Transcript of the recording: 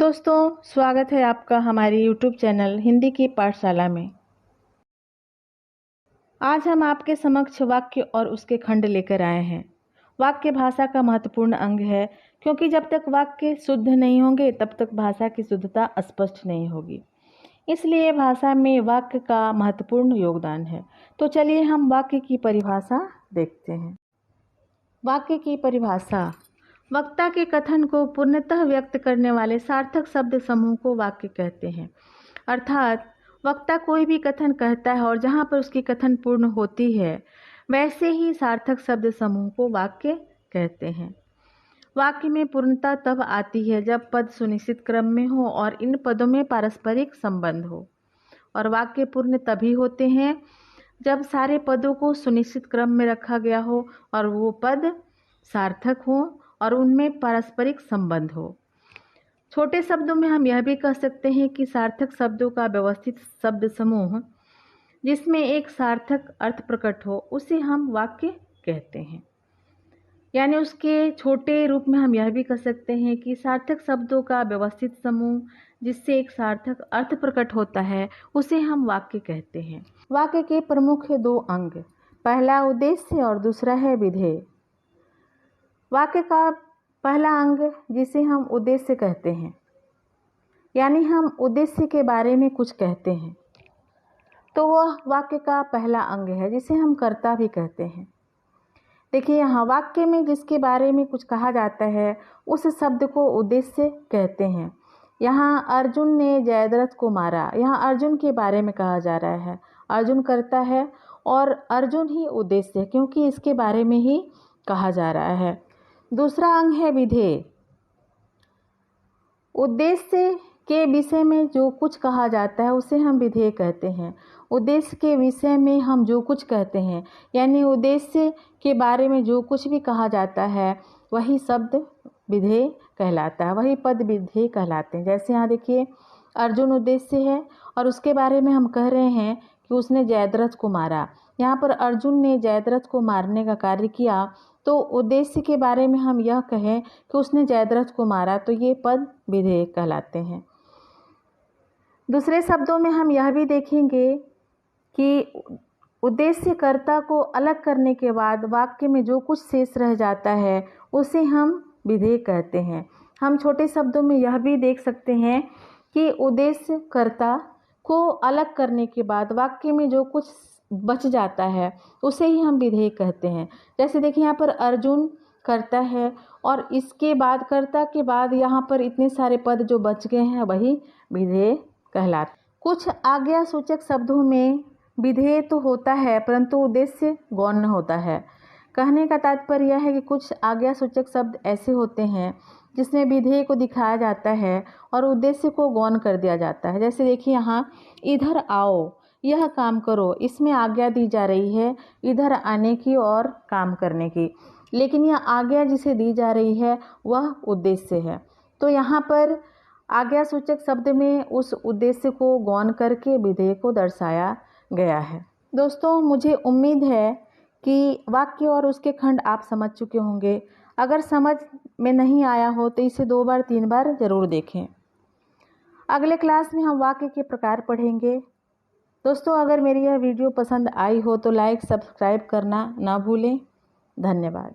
दोस्तों, स्वागत है आपका हमारी YouTube चैनल हिंदी की पाठशाला में। आज हम आपके समक्ष वाक्य और उसके खंड लेकर आए हैं। वाक्य भाषा का महत्वपूर्ण अंग है, क्योंकि जब तक वाक्य शुद्ध नहीं होंगे तब तक भाषा की शुद्धता स्पष्ट नहीं होगी। इसलिए भाषा में वाक्य का महत्वपूर्ण योगदान है। तो चलिए हम वाक्य की परिभाषा देखते हैं। वाक्य की परिभाषा: वक्ता के कथन को पूर्णतः व्यक्त करने वाले सार्थक शब्द समूह को वाक्य कहते हैं। अर्थात वक्ता कोई भी कथन कहता है और जहाँ पर उसकी कथन पूर्ण होती है, वैसे ही सार्थक शब्द समूह को वाक्य कहते हैं। वाक्य में पूर्णता तब आती है जब पद सुनिश्चित क्रम में हो और इन पदों में पारस्परिक संबंध हो। और वाक्य पूर्ण तभी होते हैं जब सारे पदों को सुनिश्चित क्रम में रखा गया हो और वो पद सार्थक हो और उनमें पारस्परिक संबंध हो। छोटे शब्दों में हम यह भी कह सकते हैं कि सार्थक शब्दों का व्यवस्थित शब्द समूह जिसमें एक सार्थक अर्थ प्रकट हो, उसे हम वाक्य कहते हैं। यानी उसके छोटे रूप में हम यह भी कह सकते हैं कि सार्थक शब्दों का व्यवस्थित समूह जिससे एक सार्थक अर्थ प्रकट होता है, उसे हम वाक्य कहते हैं। वाक्य के प्रमुख दो अंग, पहला उद्देश्य और दूसरा है विधेय। वाक्य का पहला अंग जिसे हम उद्देश्य कहते हैं, यानी हम उद्देश्य के बारे में कुछ कहते हैं, तो वह वाक्य का पहला अंग है जिसे हम कर्ता भी कहते हैं। देखिए, यहाँ वाक्य में जिसके बारे में कुछ कहा जाता है उस शब्द को उद्देश्य कहते हैं। यहाँ अर्जुन ने जयद्रथ को मारा, यहाँ अर्जुन के बारे में कहा जा रहा है। अर्जुन कर्ता है और अर्जुन ही उद्देश्य है, क्योंकि इसके बारे में ही कहा जा रहा है। दूसरा अंग है विधेय। उद्देश्य के विषय में जो कुछ कहा जाता है उसे हम विधेय कहते हैं। उद्देश्य के विषय में हम जो कुछ कहते हैं, यानी उद्देश्य के बारे में जो कुछ भी कहा जाता है वही शब्द विधेय कहलाता है, वही पद विधेय कहलाते हैं। जैसे यहाँ देखिए, अर्जुन उद्देश्य है और उसके बारे में हम कह रहे हैं कि उसने जयद्रथ को मारा। यहाँ पर अर्जुन ने जयद्रथ को मारने का कार्य किया, तो उद्देश्य के बारे में हम यह कहें कि उसने जयद्रथ को मारा, तो ये पद विधेय कहलाते हैं। दूसरे शब्दों में हम यह भी देखेंगे कि उद्देश्य कर्ता को अलग करने के बाद वाक्य में जो कुछ शेष रह जाता है उसे हम विधेय कहते हैं। हम छोटे शब्दों में यह भी देख सकते हैं कि उद्देश्य कर्ता को अलग करने के बाद वाक्य में जो कुछ बच जाता है उसे ही हम विधेय कहते हैं। जैसे देखिए, यहाँ पर अर्जुन कर्ता है और इसके बाद कर्ता के बाद यहाँ पर इतने सारे पद जो बच गए हैं वही विधेय कहलाते। कुछ आज्ञा सूचक शब्दों में विधेय तो होता है परंतु उद्देश्य गौण होता है। कहने का तात्पर्य यह है कि कुछ आज्ञा सूचक शब्द ऐसे होते हैं जिसमें विधेय को दिखाया जाता है और उद्देश्य को गौण कर दिया जाता है। जैसे देखिए, यहाँ इधर आओ, यह काम करो, इसमें आज्ञा दी जा रही है इधर आने की और काम करने की, लेकिन यह आज्ञा जिसे दी जा रही है वह उद्देश्य है। तो यहाँ पर आज्ञा सूचक शब्द में उस उद्देश्य को गौण करके विधेय को दर्शाया गया है। दोस्तों, मुझे उम्मीद है कि वाक्य और उसके खंड आप समझ चुके होंगे। अगर समझ में नहीं आया हो तो इसे 2 बार 3 बार ज़रूर देखें। अगले क्लास में हम वाक्य के प्रकार पढ़ेंगे। दोस्तों, अगर मेरी यह वीडियो पसंद आई हो तो लाइक सब्सक्राइब करना ना भूलें। धन्यवाद।